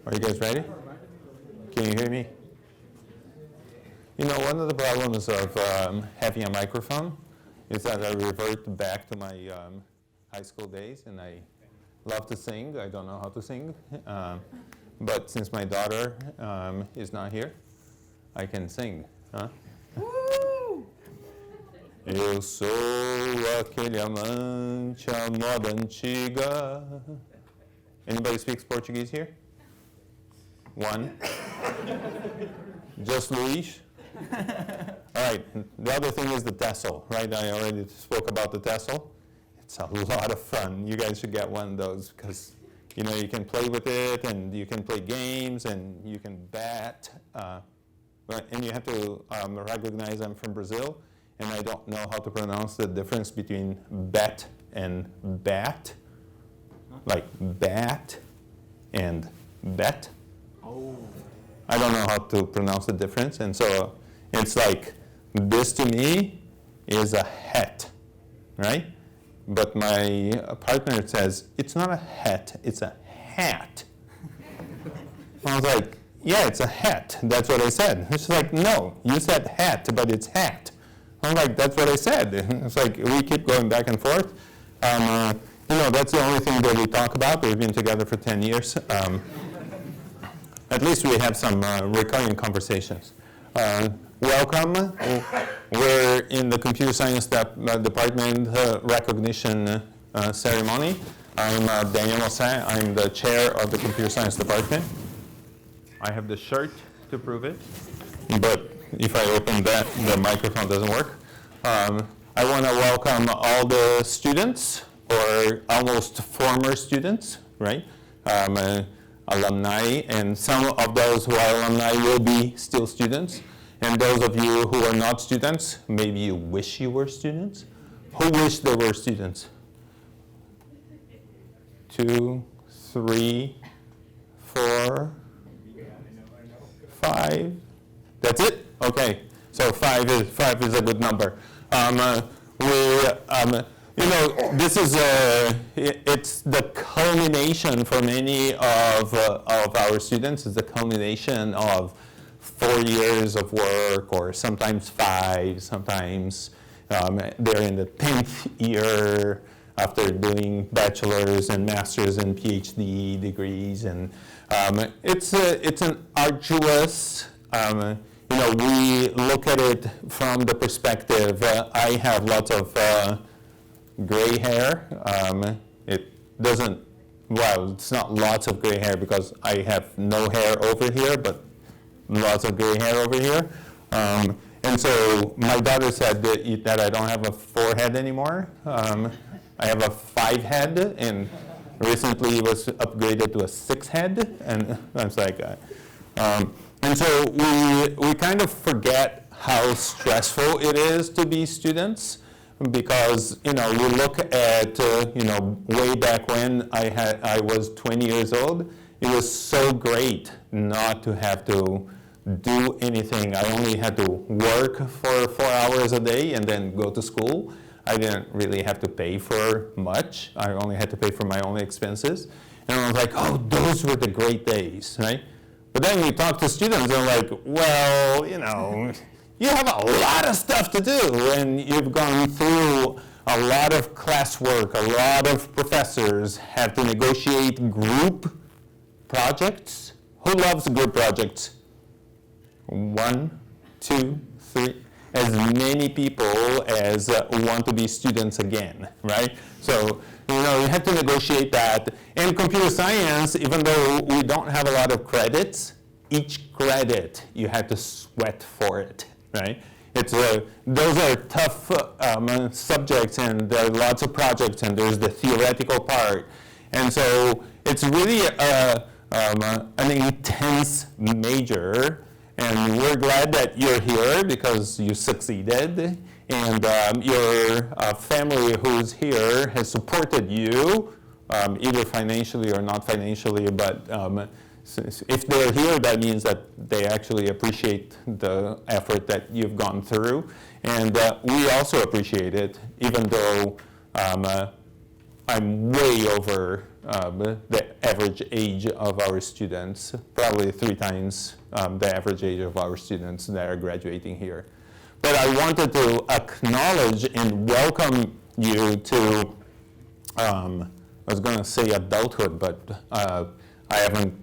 Are you guys ready? Can you hear me? You know, one of the problems of having a microphone is that I revert back to my high school days, and I love to sing. I don't know how to sing, but since my daughter is not here, I can sing. Huh? Eu sou aquele amante à moda antiga. Anybody speaks Portuguese here? One. Just Luis? All right. The other thing is the Tessel, right? I already spoke about the Tessel. It's a lot of fun. You guys should get one of those because, you know, you can play with it and you can play games and you can bat. And you have to recognize I'm from Brazil, and I don't know how to pronounce the difference between bet and bat. Like bat and bet. Oh. I don't know how to pronounce the difference, and so it's like this to me is a hat, right? But my partner says it's not a hat, it's a hat. I was like, yeah, it's a hat. That's what I said. She's like, no, you said hat, but it's hat. I'm like, that's what I said. It's like we keep going back and forth. You know, that's the only thing that we talk about. We've been together for 10 years. At least we have some recurring conversations. Welcome. We're in the computer science department recognition ceremony. I'm Daniel Mossin. I'm the chair of the computer science department. I have the shirt to prove it, but if I open that, the microphone doesn't work. I want to welcome all the students, or almost former students, right? Alumni, and some of those who are alumni will be still students. And those of you who are not students, maybe you wish you were students. Who wish they were students? 2, 3, 4, 5. That's it? Okay. So 5 is a good number. You know, this is it's the culmination for many of our students. It's the culmination of 4 years of work, or sometimes 5. Sometimes they're in the 10th year after doing bachelor's and master's and PhD degrees, and it's an arduous. You know, we look at it from the perspective. I have lots of gray hair. It doesn't, well, it's not lots of gray hair because I have no hair over here, but lots of gray hair over here. And so my daughter said that I don't have a 4-head anymore. I have a 5-head, and recently it was upgraded to a 6-head, and I was like, and so we kind of forget how stressful it is to be students, because, you know, we look at, you know, way back when I was 20 years old, it was so great not to have to do anything. I only had to work for 4 hours a day and then go to school. I didn't really have to pay for much. I only had to pay for my own expenses. And I was like, oh, those were the great days, right? But then we talk to students and they're like, well, you know, you have a lot of stuff to do, and you've gone through a lot of classwork. A lot of professors have to negotiate group projects. Who loves group projects? 1, 2, 3. As many people as want to be students again, right? So, you know, you have to negotiate that. In computer science, even though we don't have a lot of credits, each credit you have to sweat for it, right? It's those are tough subjects, and there are lots of projects, and there's the theoretical part. And so it's really an intense major. And we're glad that you're here because you succeeded, and your family who's here has supported you, either financially or not financially, but if they're here, that means that they actually appreciate the effort that you've gone through. And we also appreciate it, even though I'm way over the average age of our students, probably 3 times the average age of our students that are graduating here. But I wanted to acknowledge and welcome you to, I was going to say adulthood, but I haven't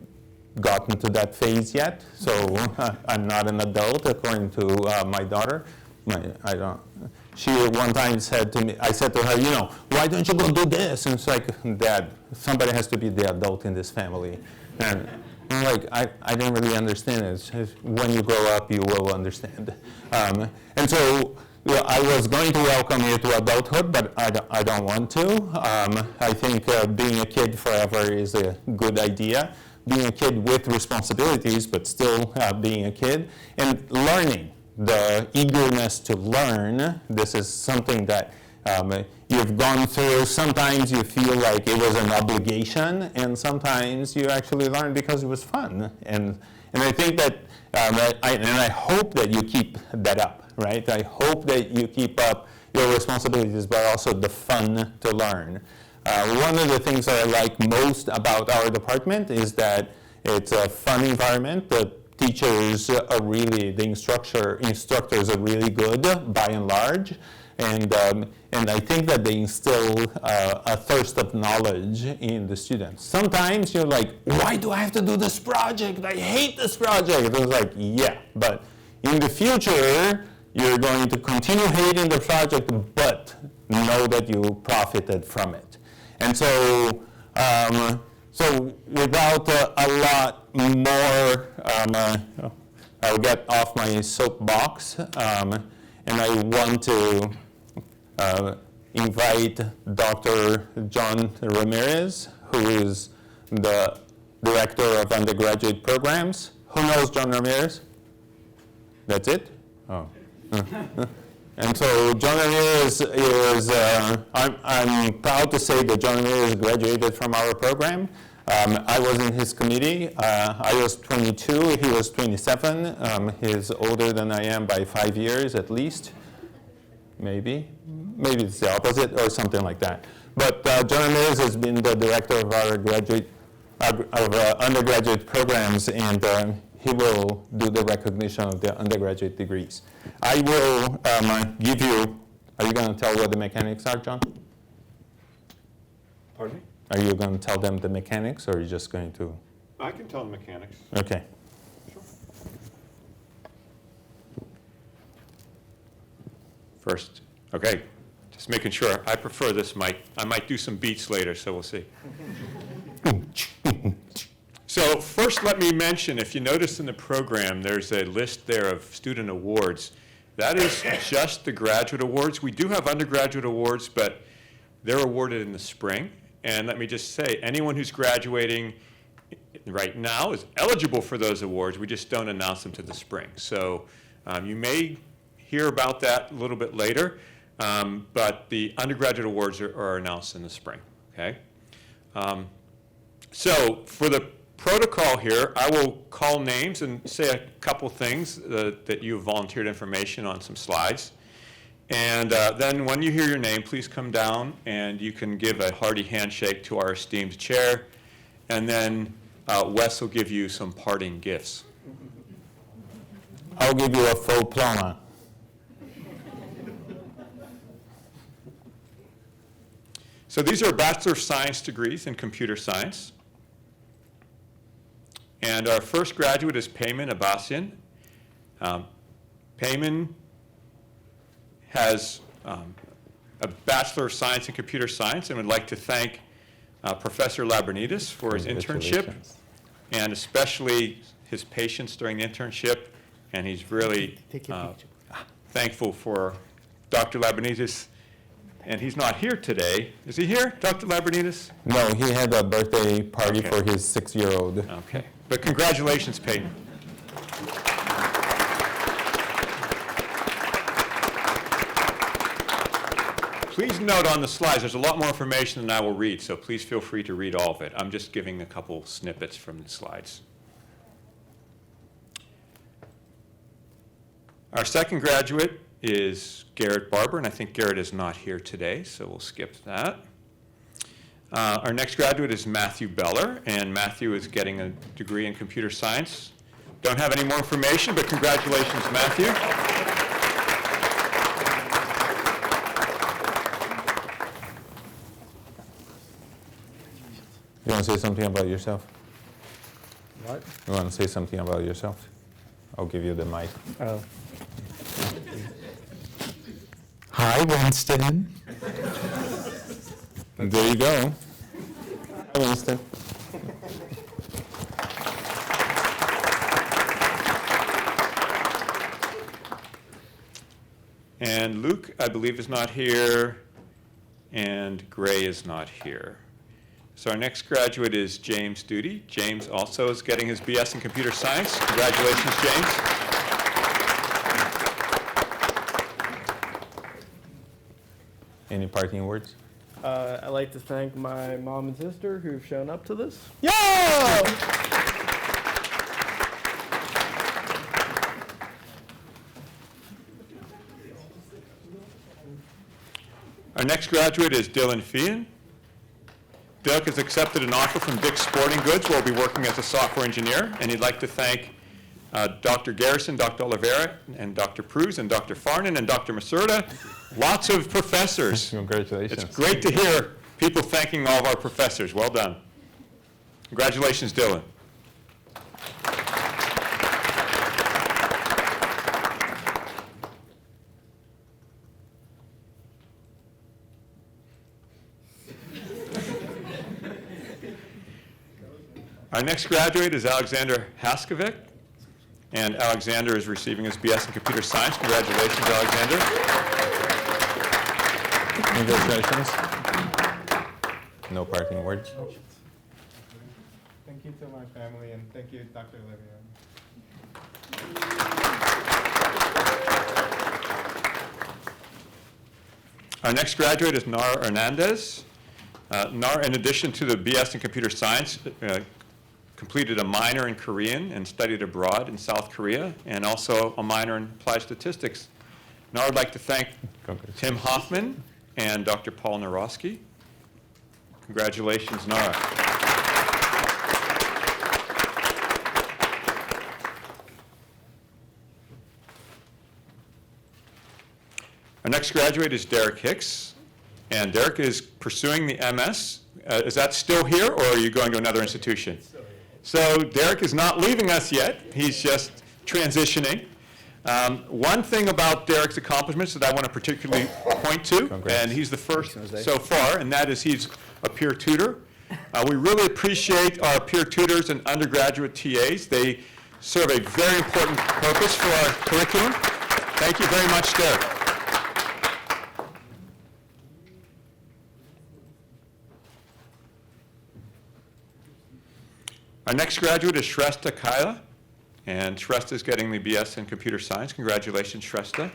gotten to that phase yet, so I'm not an adult according to my daughter. She one time said to me, I said to her, you know, why don't you go do this? And it's like, Dad, somebody has to be the adult in this family. And I'm like, I didn't really understand it. It's when you grow up, you will understand. And so I was going to welcome you to adulthood, but I don't want to. I think being a kid forever is a good idea. Being a kid with responsibilities, but still being a kid, and learning. The eagerness to learn, this is something that you've gone through. Sometimes you feel like it was an obligation, and sometimes you actually learn because it was fun. And I think that, I hope that you keep that up, right? I hope that you keep up your responsibilities, but also the fun to learn. One of the things that I like most about our department is that it's a fun environment. The teachers are really, the instructors are really good by and large, and I think that they instill a thirst of knowledge in the students. Sometimes you're like, why do I have to do this project? I hate this project. It's like, yeah, but in the future, you're going to continue hating the project, but know that you profited from it. And so, so without a lot more, I'll get off my soapbox, and I want to invite Dr. John Ramirez, who is the Director of Undergraduate Programs. Who knows John Ramirez? That's it? Oh. And so John Ramirez is, I'm proud to say that John Ramirez graduated from our program. I was in his committee. I was 22, he was 27. He's older than I am by 5 years at least. Maybe it's the opposite or something like that. But John Ramirez has been the director of our undergraduate programs, and he will do the recognition of the undergraduate degrees. I will give you, are you going to tell what the mechanics are, John? Pardon me? Are you going to tell them the mechanics, or are you just going to? I can tell the mechanics. Okay. Sure. First, okay, just making sure. I prefer this mic. I might do some beats later, so we'll see. So first, let me mention, if you notice in the program, there's a list there of student awards. That is just the graduate awards. We do have undergraduate awards, but they're awarded in the spring. And let me just say, anyone who's graduating right now is eligible for those awards. We just don't announce them to the spring. So you may hear about that a little bit later, but the undergraduate awards are announced in the spring, okay? So for the protocol here, I will call names and say a couple things that you have volunteered information on some slides. And then when you hear your name, please come down and you can give a hearty handshake to our esteemed chair. And then Wes will give you some parting gifts. I'll give you a full diploma. So these are Bachelor of Science degrees in computer science. And our first graduate is Payman Abbasian. Payman has a Bachelor of Science in Computer Science and would like to thank Professor Labrinidis for his internship and especially his patience during the internship. And he's really thankful for Dr. Labrinidis. And he's not here today. Is he here, Dr. Labrinidis? No, he had a birthday party for his 6-year-old. Okay. But congratulations, Payton. Please note on the slides, there's a lot more information than I will read, so please feel free to read all of it. I'm just giving a couple snippets from the slides. Our second graduate is Garrett Barber, and I think Garrett is not here today, so we'll skip that. Our next graduate is Matthew Beller, and Matthew is getting a degree in computer science. Don't have any more information, but congratulations, Matthew. You want to say something about yourself? What? You want to say something about yourself? I'll give you the mic. Oh. Hi, Winston. There you go. Hi, Winston. And Luke, I believe, is not here, and Gray is not here. So our next graduate is James Duty. James also is getting his BS in computer science. Congratulations, James. Any parting words? I'd like to thank my mom and sister who've shown up to this. Yeah! Our next graduate is Dylan Feehan. Dylan has accepted an offer from Dick's Sporting Goods where he'll be working as a software engineer, and he'd like to thank Dr. Garrison, Dr. Oliveira, and Dr. Pruz, and Dr. Farnan, and Dr. Masurda. Lots of professors. Congratulations. It's great to hear people thanking all of our professors. Well done. Congratulations, Dylan. Our next graduate is Alexander Haskovic, and Alexander is receiving his BS in computer science. Congratulations, Alexander. Congratulations. No parting words. Thank you to my family, and thank you, Dr. Olivia. Our next graduate is Nara Hernandez. Nara, in addition to the BS in computer science, completed a minor in Korean and studied abroad in South Korea, and also a minor in applied statistics. Nara would like to thank Tim Hoffman and Dr. Paul Narosky. Congratulations, Nara. Our next graduate is Derek Hicks, and Derek is pursuing the MS. Is that still here, or are you going to another institution? So Derek is not leaving us yet. He's just transitioning. One thing about Derek's accomplishments that I want to particularly point to, Congrats. and he's the first so far, and that is he's a peer tutor. We really appreciate our peer tutors and undergraduate TAs. They serve a very important purpose for our curriculum. Thank you very much, Derek. Our next graduate is Shrestha Kaila, and Shrestha is getting the BS in computer science. Congratulations, Shrestha.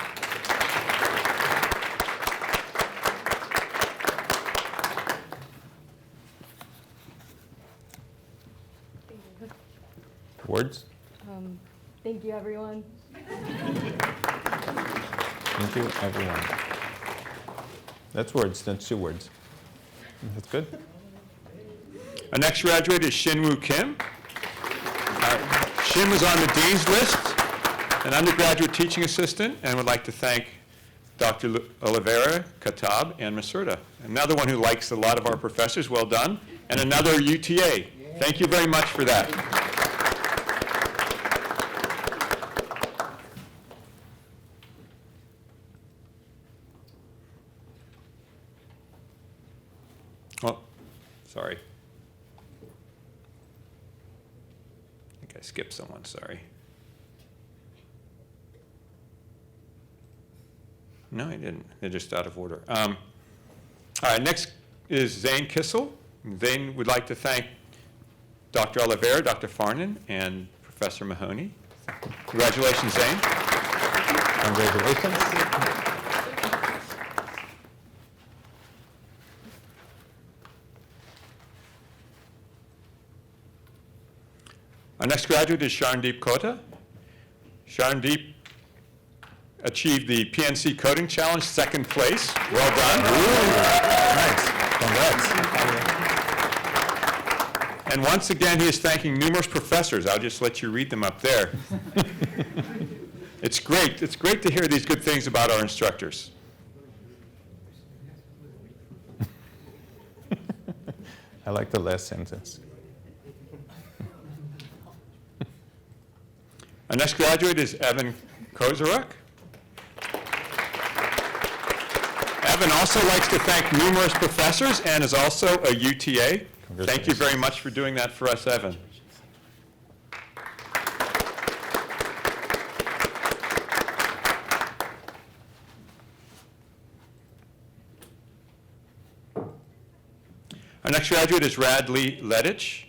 Words? Thank you, everyone. Thank you, everyone. That's words. That's 2 words. That's good. Our next graduate is Shinwoo Kim. Shin was on the dean's list, an undergraduate teaching assistant, and would like to thank Dr. Oliveira, Katab, and Masurda. Another one who likes a lot of our professors. Well done. And another UTA. Thank you very much for that. Oh, sorry. I think I skipped someone, sorry. No, I didn't. They're just out of order. All right, next is Zane Kissel. Zane would like to thank Dr. Oliveira, Dr. Farnan, and Professor Mahoney. Congratulations, Zane. Congratulations. Our next graduate is Sharandeep Kota. Sharandeep achieved the PNC Coding Challenge, 2nd place. Well done. Nice. Congrats. And once again, he is thanking numerous professors. I'll just let you read them up there. It's great. It's great to hear these good things about our instructors. I like the last sentence. Our next graduate is Evan Kozaruk. Evan also likes to thank numerous professors and is also a UTA. Thank you very much for doing that for us, Evan. Our next graduate is Radley Ledich.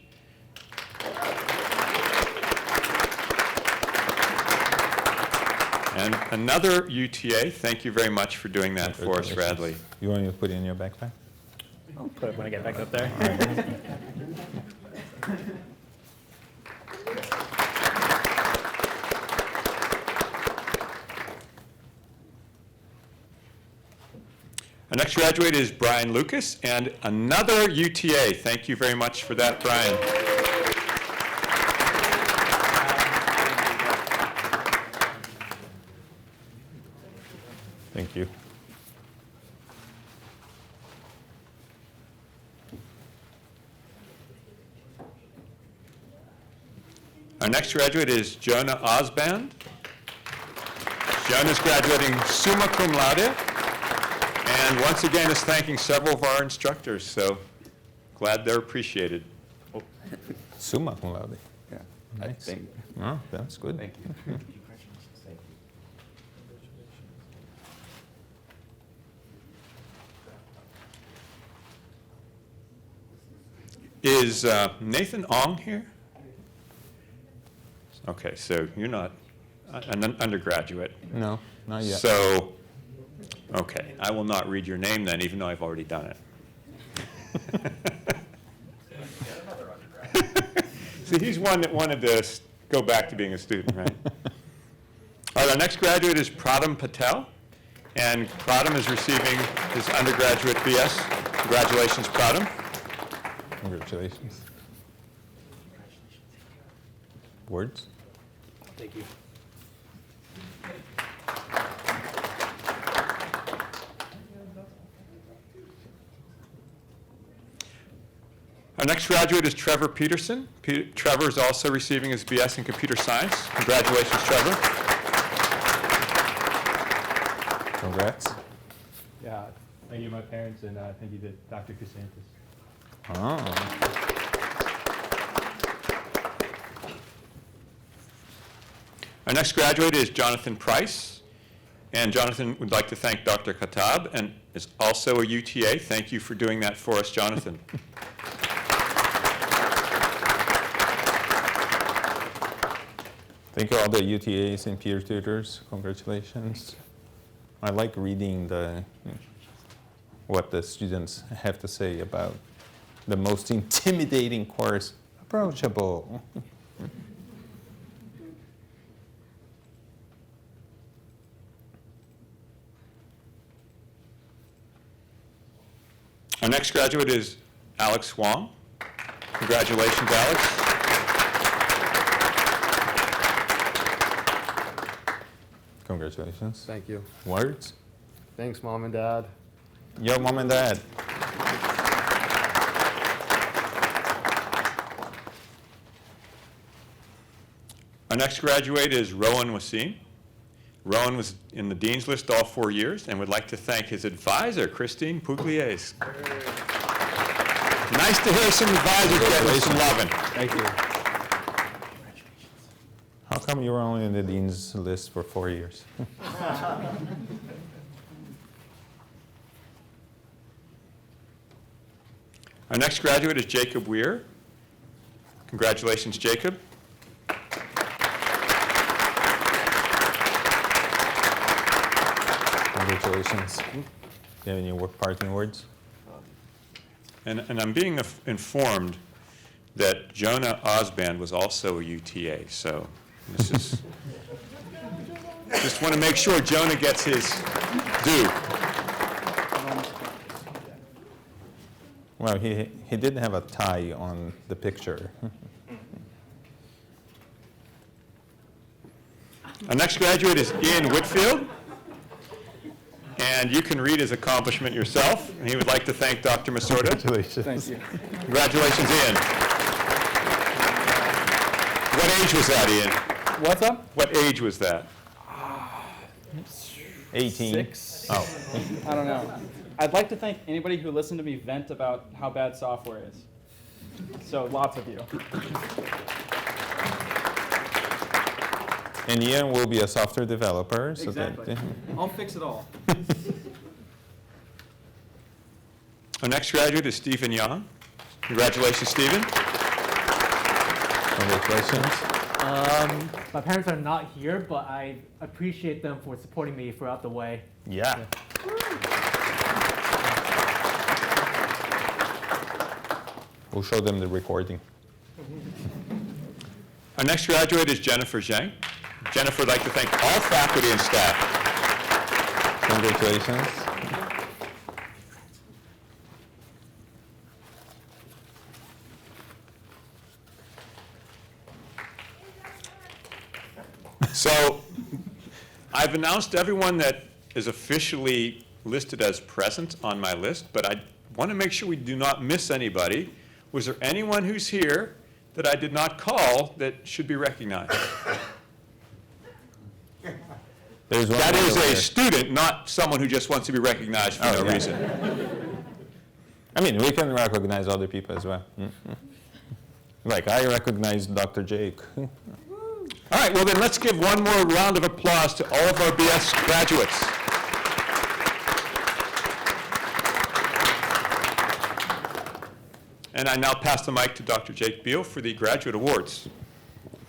And another UTA. Thank you very much for doing that for us, Radley. You want me to put it in your backpack? I'll put it when I get back up there. Our next graduate is Brian Lucas, and another UTA. Thank you very much for that, Brian. Thank you. Our next graduate is Jonah Osband. Jonah is graduating summa cum laude, and once again is thanking several of our instructors, so glad they're appreciated. Summa cum laude. Yeah, Nice. Oh, that's good. Thank you. Is Nathan Ong here? Okay, so you're not an undergraduate. No, not yet. So, okay, I will not read your name then, even though I've already done it. See, he's one that wanted to go back to being a student, right? All right, our next graduate is Pradam Patel, and Pradam is receiving his undergraduate BS. Congratulations, Pradam. Congratulations. Words? Thank you. Our next graduate is Trevor Peterson. Trevor is also receiving his BS in computer science. Congratulations, Trevor. Congrats. Yeah, thank you, my parents, and thank you to Dr. Kusantis. Oh. Our next graduate is Jonathan Price. And Jonathan would like to thank Dr. Khattab and is also a UTA. Thank you for doing that for us, Jonathan. Thank you all the UTAs and peer tutors. Congratulations. I like reading what the students have to say about the most intimidating course, approachable. Our next graduate is Alex Wong. Congratulations, Alex. Congratulations. Thank you. Words? Thanks, Mom and Dad. Yo, Mom and Dad. Our next graduate is Rowan Wasim. Rowan was in the Dean's List all 4 years and would like to thank his advisor, Christine Pugliese. Nice to hear some advisors getting some loving. Thank you. How come you were only in the Dean's List for 4 years? Our next graduate is Jacob Weir. Congratulations, Jacob. Congratulations. Do you have any parting words? And I'm being informed that Jonah Osband was also a UTA, so this is, just want to make sure Jonah gets his due. Well, he didn't have a tie on the picture. Our next graduate is Ian Whitfield, and you can read his accomplishment yourself. And he would like to thank Dr. Masorda. Congratulations. Thank you. Congratulations, Ian. What age was that, Ian? What's up? What age was that? 18. 6. Oh, I don't know. I'd like to thank anybody who listened to me vent about how bad software is. So lots of you. and Ian will be a software developer. So Exactly. that, I'll fix it all. Our next graduate is Stephen Young. Congratulations, Stephen. congratulations. My parents are not here, but I appreciate them for supporting me throughout the way. Yeah. We'll show them the recording. Our next graduate is Jennifer Zhang. Jennifer would like to thank all faculty and staff. Congratulations. So I've announced everyone that is officially listed as present on my list, but I want to make sure we do not miss anybody. Was there anyone who's here that I did not call that should be recognized? There's one That over is there. a student, not someone who just wants to be recognized for no yeah. reason. I mean, we can recognize other people as well. Like I recognize Dr. Jake. All right, well then let's give one more round of applause to all of our BS graduates. And I now pass the mic to Dr. Jake Beal for the graduate awards.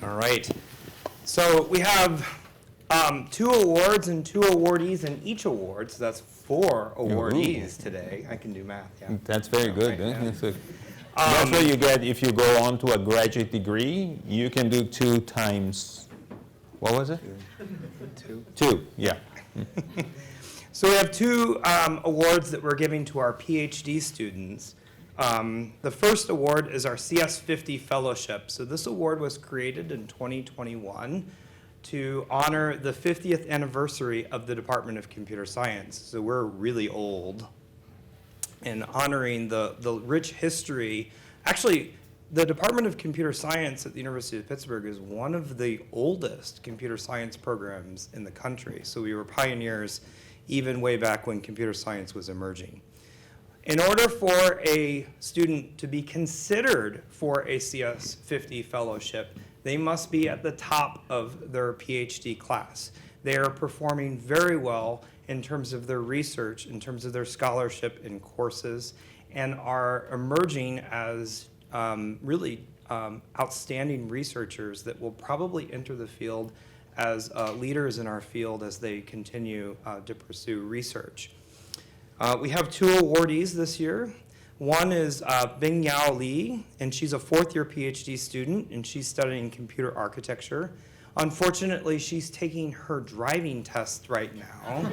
All right. So we have 2 awards and 2 awardees in each award. So that's 4 awardees today. I can do math, yeah. That's very good. Right, eh? yeah. That's what you get if you go on to a graduate degree. You can do 2 times, what was it? 2. 2, yeah. So we have 2 awards that we're giving to our PhD students. The first award is our CS50 Fellowship. So this award was created in 2021 to honor the 50th anniversary of the Department of Computer Science. So we're really old. And honoring the rich history. Actually, the Department of Computer Science at the University of Pittsburgh is one of the oldest computer science programs in the country. So we were pioneers even way back when computer science was emerging. In order for a student to be considered for a CS50 fellowship, they must be at the top of their PhD class. They are performing very well in terms of their research, in terms of their scholarship in courses, and are emerging as really outstanding researchers that will probably enter the field as leaders in our field as they continue to pursue research. We have 2 awardees this year. One is Bing Yao Li, and she's a 4th-year PhD student, and she's studying computer architecture. Unfortunately, she's taking her driving test right now.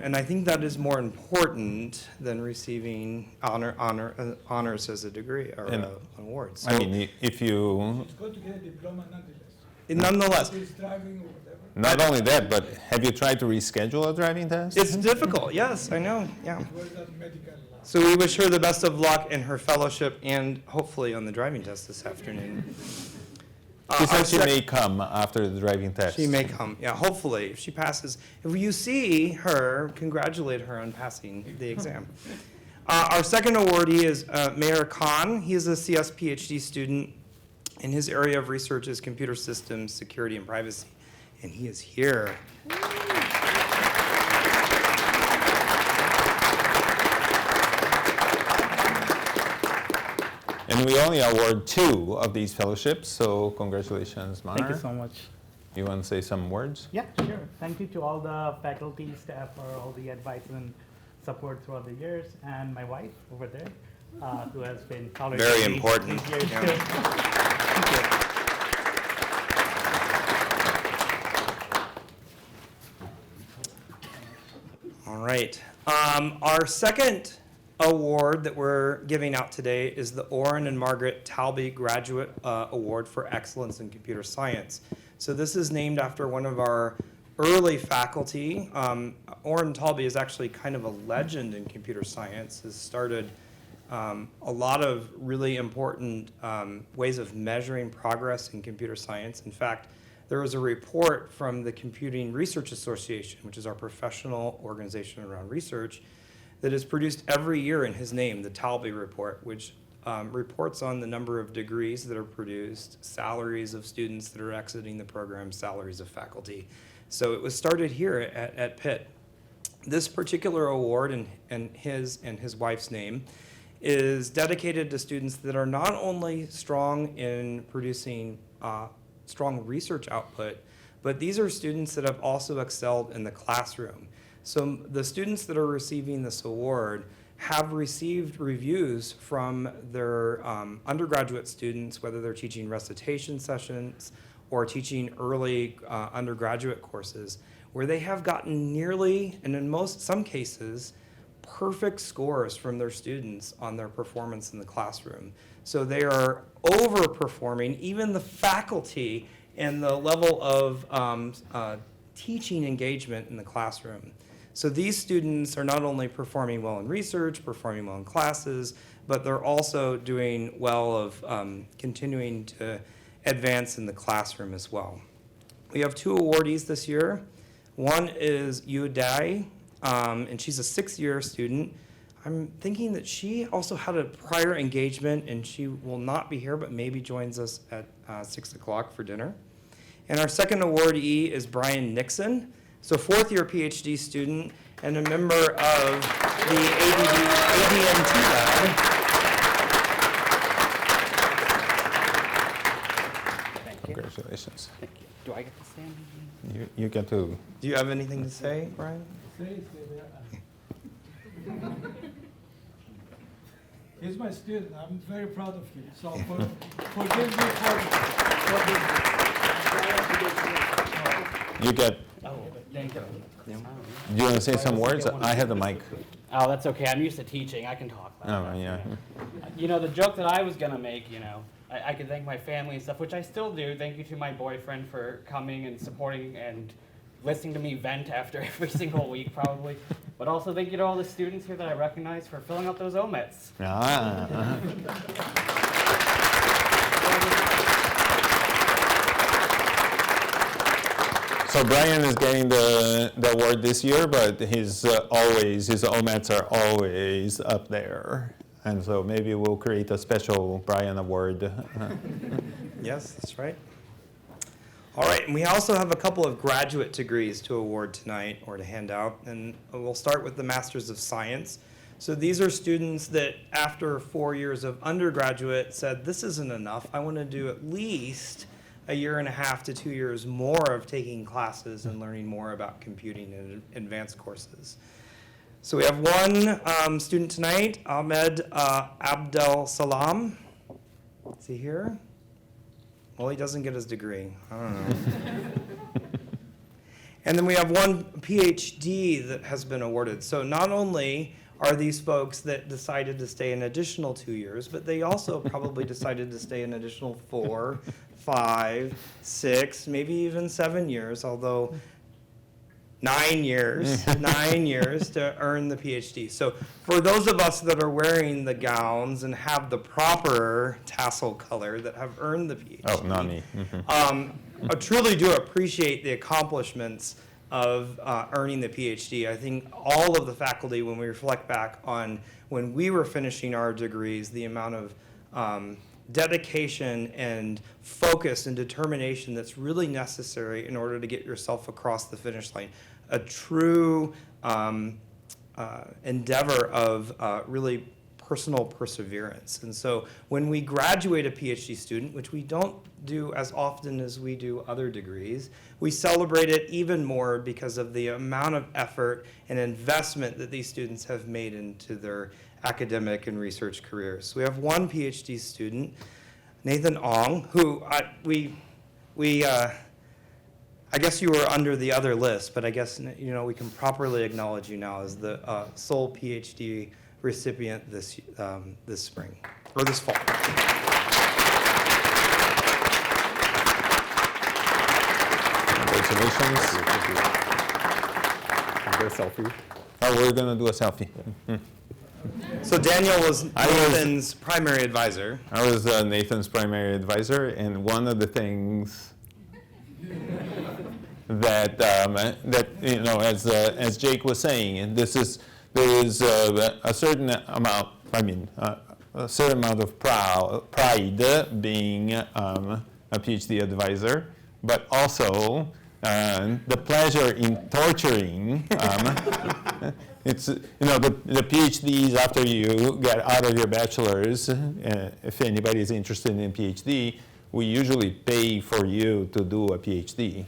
And I think that is more important than receiving honors as a degree or And- an award. I So, mean, if you, It's good to get a diploma nonetheless. nonetheless, It's driving or whatever. not only that, but have you tried to reschedule a driving test? it's difficult. Yes, I know. Yeah. What is that medical? So we wish her the best of luck in her fellowship and hopefully on the driving test this afternoon. She Our said she sec- may come after the driving test. She may come. Yeah, hopefully, if she passes. If you see her, congratulate her on passing the exam. Our second awardee is Mayor Khan. He is a CS PhD student, and his area of research is computer systems, security, and privacy. And he is here. And we only award 2 of these fellowships, so congratulations, Mar. Thank you so much. You want to say some words? Yeah, sure. Thank you to all the faculty, staff for all the advice and support throughout the years, and my wife over there, who has been tolerating Very me important. these years Yeah. too. Thank you. All right. Our second award that we're giving out today is the Orrin and Margaret Talby Graduate Award for Excellence in Computer Science. So this is named after one of our early faculty. Orrin Talby is actually kind of a legend in computer science, has started a lot of really important ways of measuring progress in computer science. In fact, there was a report from the Computing Research Association, which is our professional organization around research, that is produced every year in his name, the Talby Report, which reports on the number of degrees that are produced, salaries of students that are exiting the program, salaries of faculty. So it was started here at Pitt. This particular award in his wife's name is dedicated to students that are not only strong in producing strong research output, but these are students that have also excelled in the classroom. So the students that are receiving this award have received reviews from their undergraduate students, whether they're teaching recitation sessions or teaching early undergraduate courses, where they have gotten nearly, and in some cases, perfect scores from their students on their performance in the classroom. So they are overperforming even the faculty and the level of teaching engagement in the classroom. So these students are not only performing well in research, performing well in classes, but they're also doing well of continuing to advance in the classroom as well. We have 2 awardees this year. One is Yu Dai, and she's a 6th-year student. I'm thinking that she also had a prior engagement, and she will not be here, but maybe joins us at 6 o'clock for dinner. And our second awardee is Brian Nixon, so 4th-year PhD student and a member of the ADMT lab. Congratulations. Thank you. Do I get to stand? You get to. Do you have anything to say, Brian? He's my student. I'm very proud of him. So forgive me for this. You get. Oh, thank you. Do you want to say some words? I have the mic. Oh, that's okay. I'm used to teaching. I can talk. Oh, yeah. You know, the joke that I was going to make, you know, I could thank my family and stuff, which I still do. Thank you to my boyfriend for coming and supporting and listening to me vent after every single week, probably. But also thank you to all the students here that I recognize for filling out those OMETs. Ah. So Brian is getting the award this year, but his OMETs are always up there. And so maybe we'll create a special Brian Award. Yes, that's right. All right, and we also have a couple of graduate degrees to award tonight or to hand out, and we'll start with the Masters of Science. So these are students that after 4 years of undergraduate said, this isn't enough, I want to do at least 1.5 to 2 years more of taking classes and learning more about computing and advanced courses. So we have one student tonight, Ahmed Abdel Salam. Is he here? Well, he doesn't get his degree. I don't know. And then we have one PhD that has been awarded. So not only are these folks that decided to stay an additional 2 years, but they also probably decided to stay an additional 4, 5, 6, maybe even 7 years, although 9 years, 9 years to earn the PhD. So for those of us that are wearing the gowns and have the proper tassel color that have earned the PhD. Oh, not me. I truly do appreciate the accomplishments of earning the PhD. I think all of the faculty, when we reflect back on when we were finishing our degrees, the amount of dedication and focus and determination that's really necessary in order to get yourself across the finish line. A true endeavor of really personal perseverance. And so when we graduate a PhD student, which we don't do as often as we do other degrees, we celebrate it even more because of the amount of effort and investment that these students have made into their academic and research careers. So we have one PhD student, Nathan Ong, who I guess you were under the other list, but I guess we can properly acknowledge you now as the sole PhD recipient this spring, or this fall. Congratulations. Is there a selfie? Oh, we're gonna do a selfie. So Daniel was I was- Nathan's primary advisor. I was Nathan's primary advisor, and one of the things that as Jake was saying, and there is a certain amount. A certain amount of pride being a PhD advisor, but also the pleasure in torturing. It's the PhDs after you get out of your bachelor's. If anybody is interested in PhD, we usually pay for you to do a PhD.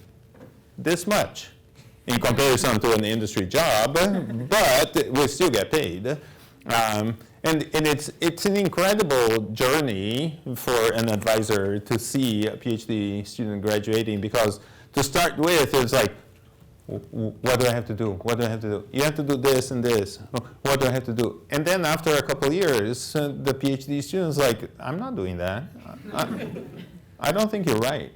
This much, in comparison to an industry job, but we still get paid. And it's an incredible journey for an advisor to see a PhD student graduating, because to start with, it's like, what do I have to do? What do I have to do? You have to do this and this. What do I have to do? And then after a couple of years, the PhD student's like, I'm not doing that. I don't think you're right.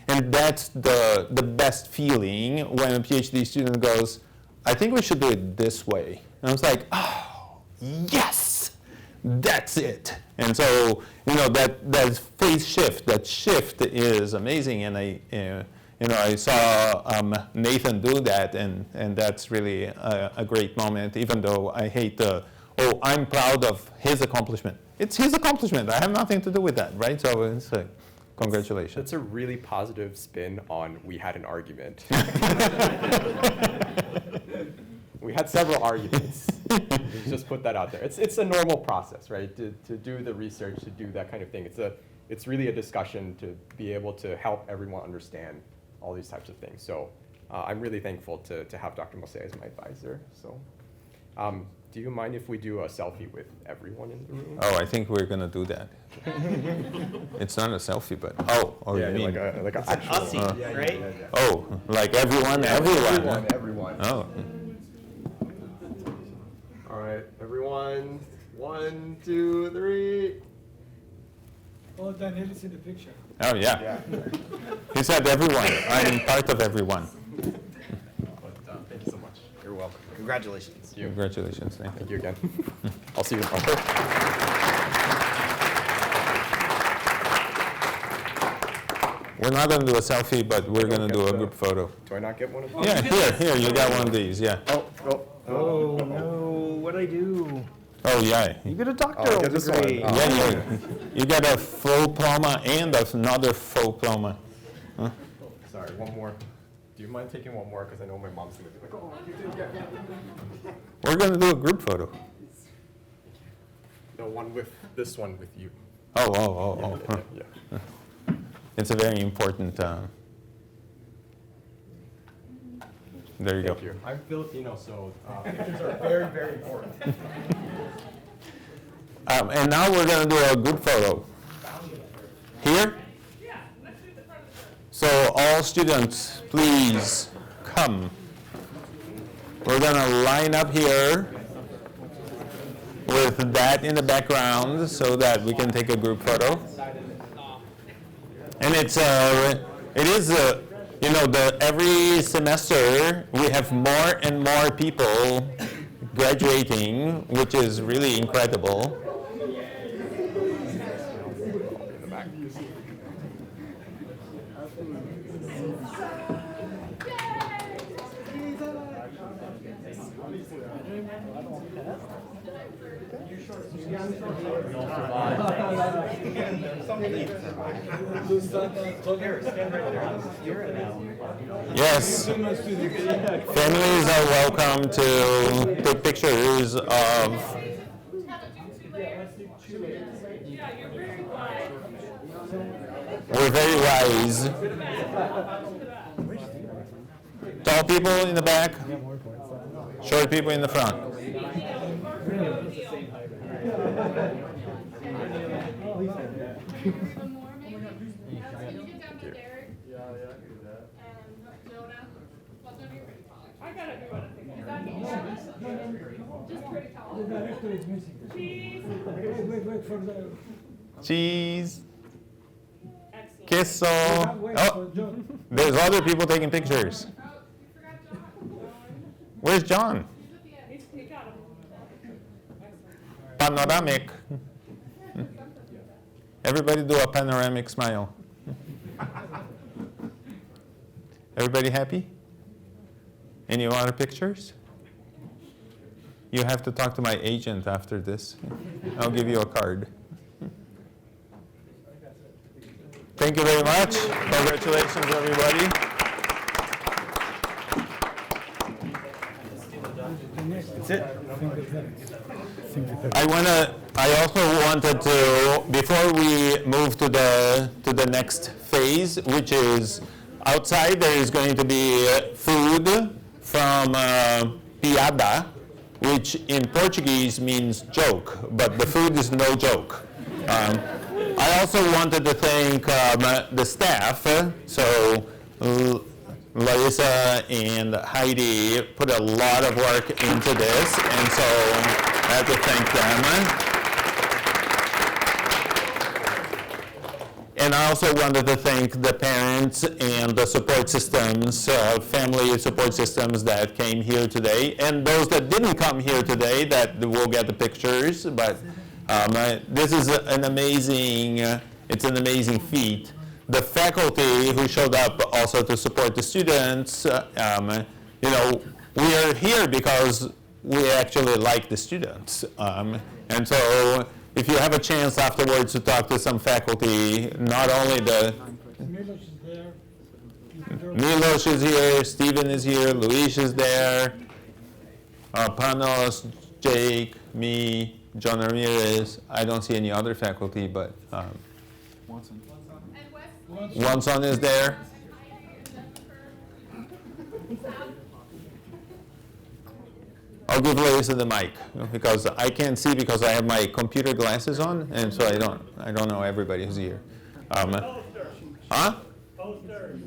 And that's the best feeling when a PhD student goes, I think we should do it this way. And I was like, oh, yes, that's it. And so, that phase shift, that shift is amazing. And I saw Nathan do that, and that's really a great moment, even though I hate I'm proud of his accomplishment. It's his accomplishment. I have nothing to do with that, right? So it's congratulations. That's a really positive spin on we had an argument. We had several arguments. Let's just put that out there. It's a normal process, right? To do the research, to do that kind of thing. It's really a discussion to be able to help everyone understand all these types of things. So I'm really thankful to have Dr. Mose as my advisor. So do you mind if we do a selfie with everyone in the room? Oh, I think we're gonna do that. It's not a selfie, but Yeah, you mean? like a actual. Right? Oh, like everyone. Everyone. Oh, All right, everyone. 1, 2, 3. Oh, Daniel is in the picture. oh yeah. He said everyone. I'm part of everyone. Thank you so much. You're welcome. Congratulations. Thank you. Congratulations, Nathan. Thank you again. I'll see you tomorrow. We're not gonna do a selfie, but we're gonna do a group photo. Do I not get one of those? Yeah, here, you got one of these, yeah. Oh no, what'd I do? Oh, yeah. You get a doctor. Oh, get this one. Oh. Yeah, you got a full diploma and another full diploma. Sorry, one more. Do you mind taking one more? Because I know my mom's going to be like, oh, you didn't get one. We're gonna do a group photo. The one with, this one with you. Oh. Yeah. It's a very important, there you go. Thank you. I'm Filipino, so pictures are very, very important. And now we're gonna do a group photo. Here? So all students, please come. We're gonna line up here with that in the background so that we can take a group photo. And it is every semester we have more and more people graduating, which is really incredible. Yes. Families are welcome to take pictures of. We're very wise. Tall people in the back, short people in the front. The director is missing. Wait for the, Cheese. Queso. wait Oh, for John. there's other people taking pictures. Where's John? Panoramic. Everybody do a panoramic smile. Everybody happy? Any other pictures? You have to talk to my agent after this. I'll give you a card. Thank you very much. Congratulations, everybody. I also wanted to, before we move to the next phase, which is outside, there is going to be food from piada, which in Portuguese means joke, but the food is no joke. I also wanted to thank the staff. So Larissa and Heidi put a lot of work into this, and so I have to thank them. And I also wanted to thank the parents and the support systems, family support systems that came here today, and those that didn't come here today that will get the pictures. But this is an amazing, it's an amazing feat. The faculty who showed up also to support the students, you know, we are here because we actually like the students. And so if you have a chance afterwards to talk to some faculty, not only the Milos is there. Milos is here, Steven is here, Luis is there, Panos, Jake, me, John Ramirez. I don't see any other faculty, but Wanson is there. I'll give Larissa the mic because I can't see because I have my computer glasses on, and so I don't know everybody who's here. Huh?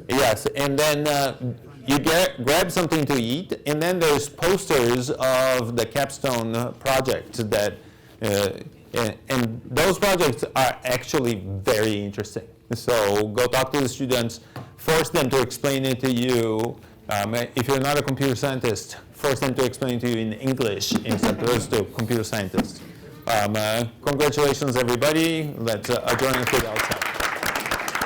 Yes, and then you grab something to eat, and then there's posters of the capstone project that, and those projects are actually very interesting. So go talk to the students, force them to explain it to you. If you're not a computer scientist, force them to explain to you in English instead of computer scientists. Congratulations, everybody. Let's adjourn to the outside.